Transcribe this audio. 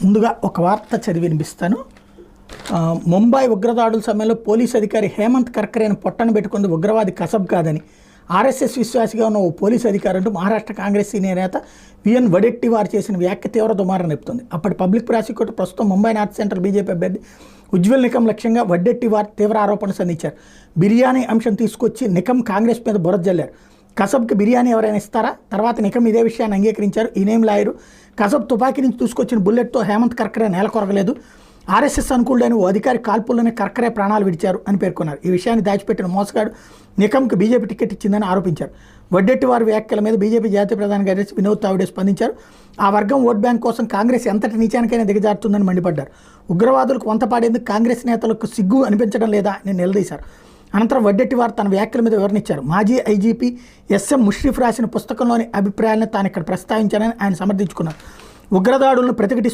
ముందుగా ఒక వార్త చదివి వినిపిస్తాను. ముంబై ఉగ్రదాడుల సమయంలో పోలీసు అధికారి హేమంత్ కర్కరేను పొట్టన పెట్టుకుంది ఉగ్రవాది కసబ్ కాదని ఆర్ఎస్ఎస్ విశ్వాసిగా ఉన్న ఓ పోలీసు అధికారి అంటూ మహారాష్ట్ర కాంగ్రెస్ సీనియర్ నేత విఎన్ వడెట్టివార్ చేసిన వ్యాఖ్య తీవ్ర దుమారం నెప్పుతుంది. అప్పటి పబ్లిక్ ప్రాసిక్యూటర్ ప్రస్తుతం ముంబై నార్త్ సెంట్రల్ బీజేపీ అభ్యర్థి ఉజ్వల్ నికం లక్ష్యంగా వడ్డెట్టివార్ తీవ్ర ఆరోపణలు సంధించారు. బిర్యానీ అంశం తీసుకొచ్చి నికం కాంగ్రెస్ మీద బురద జల్లారు. కసబ్కి బిర్యానీ ఎవరైనా ఇస్తారా? తర్వాత నికం ఇదే విషయాన్ని అంగీకరించారు. ఈయనేం లాయరు, కసబ్ తుపాకీ నుంచి తీసుకొచ్చిన బుల్లెట్తో హేమంత్ కర్కరే నేల కొరగలేదు, ఆర్ఎస్ఎస్ అనుకూలుడైన ఓ అధికారి కాల్పుల్లోనే కర్కరే ప్రాణాలు విడిచారు అని పేర్కొన్నారు. ఈ విషయాన్ని దాచిపెట్టిన మోసగాడు నికంకి బీజేపీ టికెట్ ఇచ్చిందని ఆరోపించారు. వడ్డెట్టివారి వ్యాఖ్యల మీద బీజేపీ జాతీయ ప్రధాన కార్యదర్శి వినోద్ తావడే స్పందించారు. ఆ వర్గం ఓట్ బ్యాంక్ కోసం కాంగ్రెస్ ఎంతటి నీచానికైనా దిగజారుతుందని మండిపడ్డారు. ఉగ్రవాదులకు వంతపాడేందుకు కాంగ్రెస్ నేతలకు సిగ్గు అనిపించడం లేదా అని నిలదీశారు. అనంతరం వడ్డెట్టివారు తన వ్యాఖ్యల మీద వివరణిచ్చారు. మాజీ ఐజీపీ ఎస్ఎం ముష్రిఫ్ రాసిన పుస్తకంలోని అభిప్రాయాలను తాను ఇక్కడ ప్రస్తావించానని ఆయన సమర్థించుకున్నారు. ఉగ్రదాడులను ప్రతిఘటిస్తూ